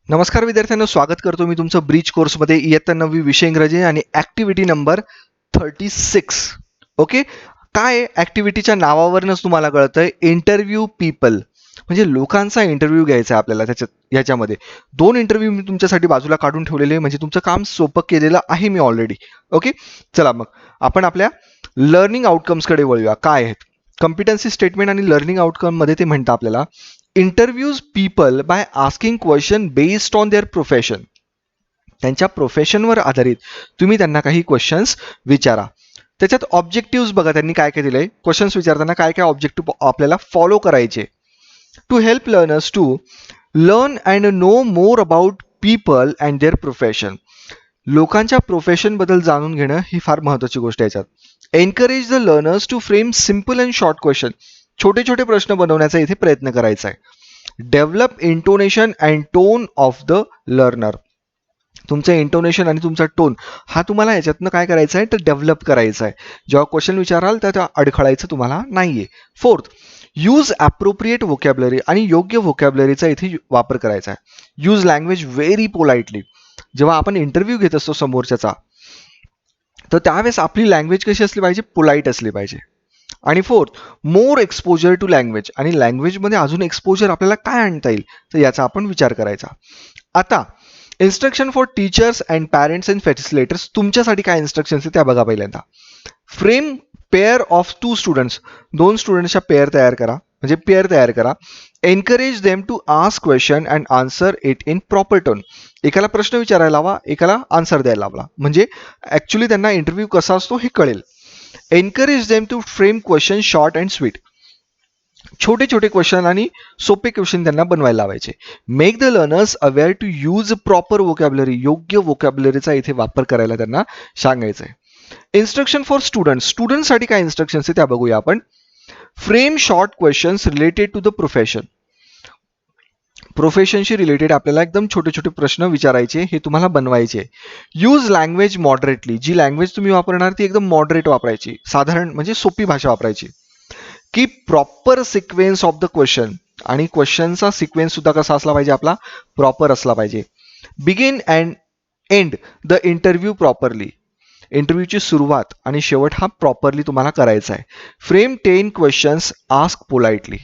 नमस्कार विद्यार्थ्यांनो, स्वागत करतो मी तुमचं ब्रिज कोर्समध्ये. इयत्ता 9वी विषय इंग्रजी आणि ॲक्टिव्हिटी नंबर 36. ओके, काय ॲक्टिव्हिटीच्या नावावरूनच तुम्हाला कळतंय, इंटरव्ह्यू पीपल म्हणजे लोकांचा इंटरव्ह्यू घ्यायचा आहे आपल्याला. याच्यामध्ये दोन इंटरव्ह्यू मी तुमच्यासाठी बाजूला काढून ठेवलेले, म्हणजे तुमचं काम सोपं केलेलं आहे मी ऑलरेडी. ओके, चला मग आपण आपल्या लर्निंग आउटकम्सकडे वळूया. काय आहेत कॉम्पिटन्सी स्टेटमेंट आणि लर्निंग आउटकम मध्ये? ते म्हणतं आपल्याला, interviews people by asking question based on their profession. त्यांच्या प्रोफेशनवर आधारित तुम्ही त्यांना काही क्वेश्चन्स विचारा. त्याच्यात ऑब्जेक्टिव्ह बघा, त्यांनी काय काय दिलंय. क्वेश्चन्स विचारताना काय काय ऑब्जेक्टिव्ह आपल्याला फॉलो करायचे. To help learners to learn and know more about people and their profession. लोकांच्या प्रोफेशन बद्दल जाणून घेणं ही फार महत्वाची गोष्ट आहे याच्यात. Encourage the learners to frame simple and short question. छोटे छोटे प्रश्न बनवण्याचा इथे प्रयत्न करायचा आहे. Develop intonation and tone of the learner. तुमचं इंटोनेशन आणि तुमचा टोन हा तुम्हाला याच्यातनं काय करायचा आहे, तर डेव्हलप करायचा आहे. जेव्हा क्वेश्चन विचाराल तर त्या अडखळायचं तुम्हाला नाहीये. Fourth, use appropriate vocabulary. आणि योग्य व्होकॅब्लरीचा इथे वापर करायचा आहे. Use language very politely. जेव्हा आपण इंटरव्ह्यू घेत असतो समोरच्याचा, तर त्यावेळेस आपली लँग्वेज कशी असली पाहिजे, पोलाइट असली पाहिजे. आणि fourth, more exposure to language. आणि लँग्वेजमध्ये अजून एक्सपोजर आपल्याला काय आणता येईल, तर याचा आपण विचार करायचा. आता instruction for teachers and parents and facilitators. तुमच्यासाठी काय इन्स्ट्रक्शन्स आहे त्या बघा पहिल्यांदा. Frame pair of two students. दोन स्टुडंट्सच्या पेअर तयार करा, म्हणजे पेअर तयार करा. Encourage them to ask question and answer it in proper tone. एकाला प्रश्न विचारायला हवा, एकाला आन्सर द्यायला हवा, म्हणजे ऍक्च्युली त्यांना इंटरव्ह्यू कसा असतो हे कळेल. Encourage them to frame question short and sweet. छोटे छोटे क्वेश्चन आणि सोपे क्वेश्चन त्यांना बनवायला लावायचे. Make the learners aware to use proper vocabulary. योग्य व्होकॅब्लरीचा इथे वापर करायला त्यांना सांगायचं आहे. Instruction for student. स्टुडंटसाठी काय इन्स्ट्रक्शन्स आहे त्या बघूया आपण. Frame short questions related to the profession. प्रोफेशनशी रिलेटेड आपल्याला एकदम छोटे छोटे प्रश्न विचारायचे, हे तुम्हाला बनवायचे. Use language moderately. जी लँग्वेज तुम्ही वापरणार ती एकदम मॉडरेट वापरायची, साधारण म्हणजे सोपी भाषा वापरायची. की proper sequence of the question. आणि क्वेश्चनचा सिक्वेन्स सुद्धा कसा असला पाहिजे, आपला प्रॉपर असला पाहिजे. Begin and end the interview properly. इंटरव्ह्यूची सुरुवात आणि शेवट हा प्रॉपरली तुम्हाला करायचा आहे. Frame 10 questions ask politely.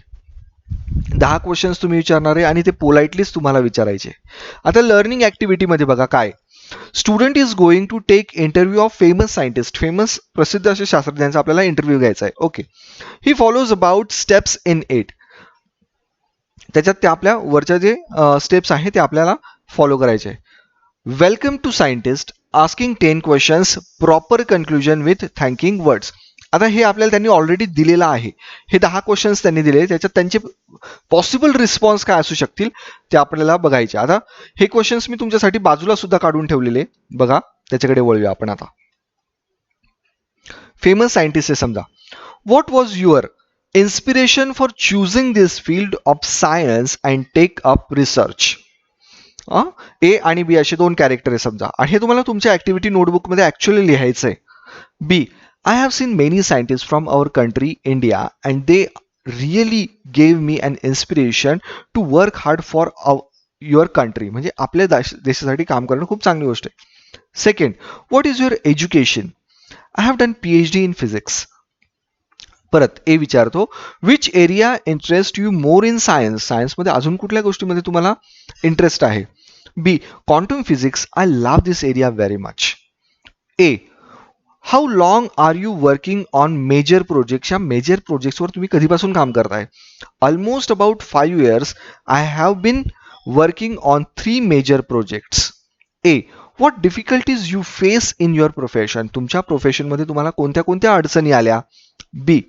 10 questions तुम्ही विचारणार आहे आणि ते पोलाइटलीच तुम्हाला विचारायचे. आता लर्निंग ॲक्टिव्हिटीमध्ये बघा काय. Student is going to take interview of famous scientist. Famous प्रसिद्ध असे शास्त्रज्ञांचा आपल्याला इंटरव्ह्यू घ्यायचा आहे. Okay, he follows about steps in it. त्याच्यात त्या आपल्या वरच्या जे स्टेप्स आहेत ते आपल्याला फॉलो करायचे. Welcome to scientist, asking 10 questions, proper conclusion with thanking words. आता हे आपल्याला त्यांनी ऑलरेडी दिलेलं आहे. हे 10 क्वेश्चन्स त्यांनी दिले, त्याच्यात त्यांचे पॉसिबल रिस्पॉन्स काय असू शकतील ते आपल्याला बघायचे. आता हे क्वेश्चन्स मी तुमच्यासाठी बाजूला सुद्धा काढून ठेवलेले बघा, त्याच्याकडे वळूया आपण आता. फेमस सायंटिस्ट आहे समजा. What was your inspiration for choosing this field of science and take up research. A आणि बी असे दोन कॅरेक्टर आहे समजा, आणि हे तुम्हाला तुमच्या ऍक्टिव्हिटी नोटबुकमध्ये ऍक्च्युअली लिहायचं आहे. B, I have seen many scientist from our country India and they really gave me an inspiration to work hard for your country. म्हणजे आपल्या देशासाठी काम करणं खूप चांगली गोष्ट आहे. Second, what is your education. I have done PhD in physics. परत ए विचारतो, which area interest you more in science. सायन्समध्ये अजून कुठल्या गोष्टीमध्ये तुम्हाला इंटरेस्ट आहे. B, quantum physics, I love this area very much. A, how long are you working on major projects. या major प्रोजेक्ट्सवर तुम्ही कधीपासून काम करताय. Almost about 5 years I have been working on 3 major projects. A, what difficulties you face in your profession. तुमच्या प्रोफेशनमध्ये तुम्हाला कोणत्या कोणत्या अडचणी आल्या. बी,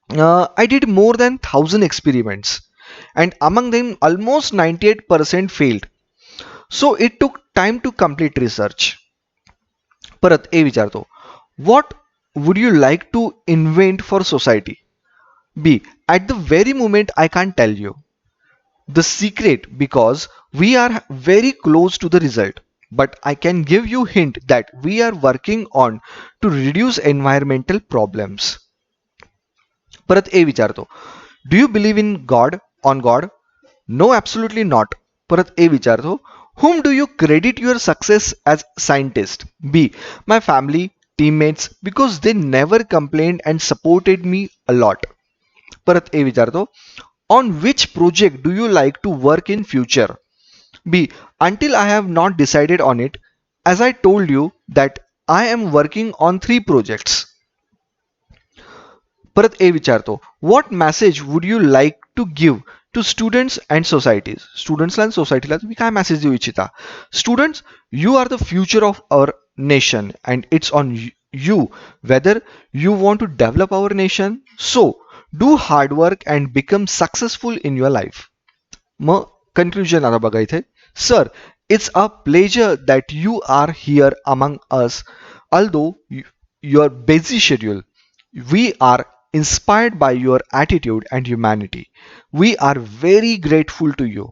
I did more than 1,000 experiments and among them almost 98% failed. So it took time to complete research. परत A विचारतो, what would you like to invent for society. B, at the very moment I can't tell you the secret because we are very close to the result, but I can give you hint that we are working on to reduce environmental problems. परत A विचारतो, do you believe in God on God. No absolutely not. परत A विचारतो, whom do you credit your success as scientist? B, my family, teammates, because they never complained and supported me a lot. परत A विचारतो, on which project do you like to work in future? B, until I have not decided on it, as I told you that I am working on 3 projects. परत A विचारतो, what message would you like to give to students and societies? स्टुडंट्सला आणि सोसायटीला तुम्ही काय message देऊ इच्छिता? Students, you are the future of our nation and it's on you whether you want to develop our nation. So do hard work and become successful in your life. मग conclusion आता बघा इथे, sir, it's a pleasure that you are here among us although your busy schedule. We are inspired by your attitude and humanity. We are very grateful to you.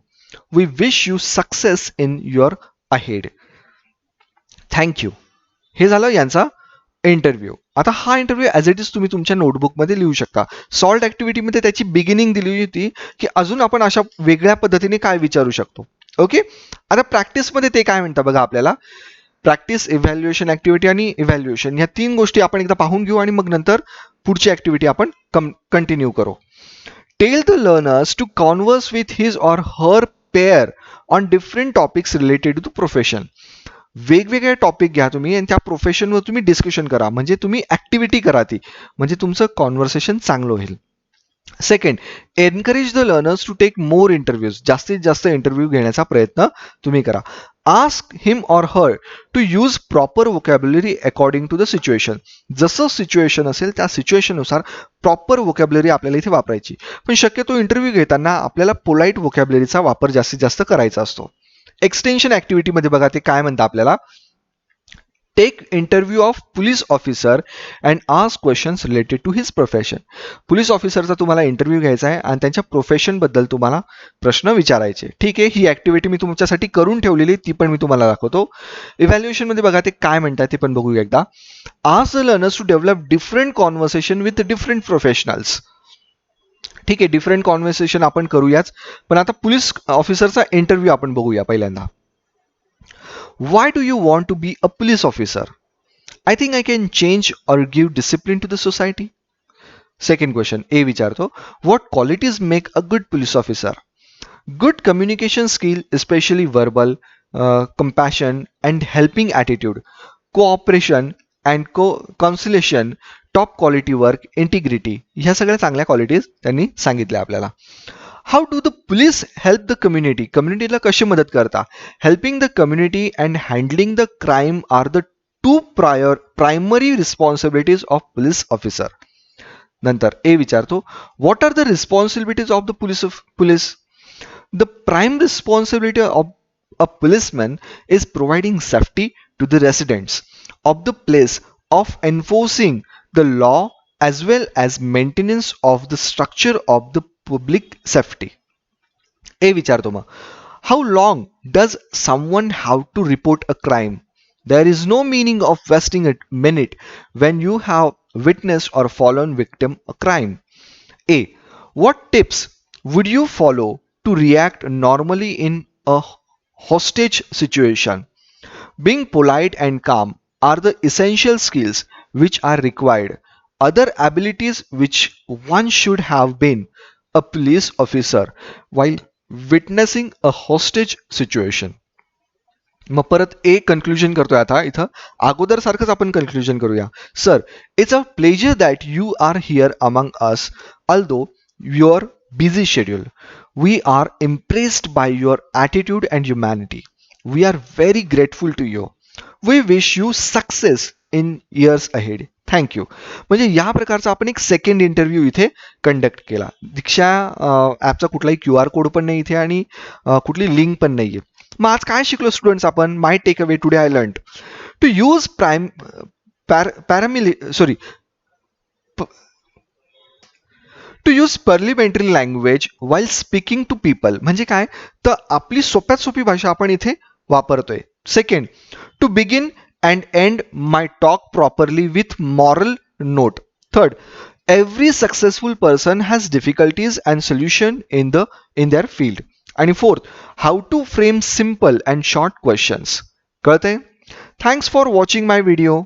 We wish you success in your ahead. Thank you. हे झालं यांचा interview. आता हा interview as it is तुम्ही तुमच्या नोटबुकमध्ये लिहू शकता. Salt ॲक्टिव्हिटीमध्ये त्याची बिगिनिंग दिली होती की अजून आपण अशा वेगळ्या पद्धतीने काय विचारू शकतो. ओके, आता प्रॅक्टिसमध्ये ते काय म्हणतात बघा आपल्याला. प्रॅक्टिस, इव्हॅल्युएशन, ॲक्टिव्हिटी आणि इव्हॅल्युएशन ह्या 3 गोष्टी आपण एकदा पाहून घेऊ आणि मग नंतर पुढची ॲक्टिव्हिटी आपण कंटिन्यू करू. Tell the learners to converse with his or her pair on different topics related to profession. वेगवेगळे टॉपिक घ्या तुम्ही आणि त्या प्रोफेशनवर तुम्ही डिस्कशन करा, म्हणजे तुम्ही ॲक्टिव्हिटी करा ती, म्हणजे तुमचं कॉन्व्हर्सेशन चांगलं होईल. Second, encourage the learners to take more interviews. जास्तीत जास्त इंटरव्ह्यू घेण्याचा प्रयत्न तुम्ही करा. Ask him or her to use proper vocabulary according to the situation. जसं सिच्युएशन असेल त्या सिच्युएशननुसार प्रॉपर वोकॅब्युलरी आपल्याला इथे वापरायची. पण शक्यतो इंटरव्ह्यू घेताना आपल्याला पोलाईट वोकॅब्युलरीचा वापर जास्तीत जास्त करायचा असतो. एक्सटेन्शन ॲक्टिव्हिटीमध्ये बघा ते काय म्हणतं आपल्याला. Take interview of police officer and ask questions related to his profession. Police ऑफिसरचा तुम्हाला इंटरव्ह्यू घ्यायचा आहे आणि त्यांच्या प्रोफेशनबद्दल तुम्हाला प्रश्न विचारायचे. ठीक आहे, ही ॲक्टिव्हिटी मी तुमच्यासाठी करून ठेवलेली, ती पण मी तुम्हाला दाखवतो. इव्हॅल्युएशनमध्ये बघा ते काय म्हणतात ते पण बघूया एकदा. Ask the learners to develop different conversation with different professionals. ठीक आहे, डिफरंट कॉन्व्हर्सेशन आपण करूयाच, पण आता पोलीस ऑफिसरचा इंटरव्ह्यू आपण बघूया पहिल्यांदा. Why do you want to be a police officer? I think I can change or give discipline to the society. Second question, A विचारतो, what qualities make a good police officer? Good communication skill, especially verbal, compassion and helping attitude, cooperation and conciliation, top quality work, integrity. ह्या सगळ्या चांगल्या qualities त्यांनी सांगितल्या आपल्याला. How do the police help the community. कम्युनिटीला कशी मदत करता. Helping the community and handling the crime are the 2 primary responsibilities of police officer. नंतर ए विचारतो, what are the responsibilities of the police. The prime responsibility of a policeman is providing safety to the residents of the place, of enforcing the law as well as maintenance of the structure of the public safety. A विचारतो मग, how long does someone have to report a crime? There is no meaning of wasting a minute when you have witnessed or fallen victim a crime. A, what tips would you follow to react normally in a hostage situation? Being polite and calm are the essential skills which are required. Other abilities which one should have been a police officer while witnessing a hostage situation. मग परत एक conclusion करतोय आता इथं. अगोदर सारखंच आपण conclusion करूया. Sir, it's a pleasure that you are here among us although your busy schedule. We are impressed by your attitude and humanity. We are very grateful to you. We wish you success in years ahead. Thank you. म्हणजे या प्रकारचा आपण एक second interview इथे conduct केला. दीक्षा ॲपचा कुठलाही QR code पण नाही इथे आणि कुठली लिंक पण नाहीये. मग आज काय शिकलो स्टुडंट्स आपण. My takeaway today I learn to use to use parliamentary language while speaking to people. म्हणजे काय तर आपली सोप्यात सोपी भाषा आपण इथे वापरतोय. Second, to begin and end my talk properly with moral note. Third, every successful person has difficulties and solution in their field. आणि fourth, how to frame simple and short questions. कळतंय? Thanks for watching my video.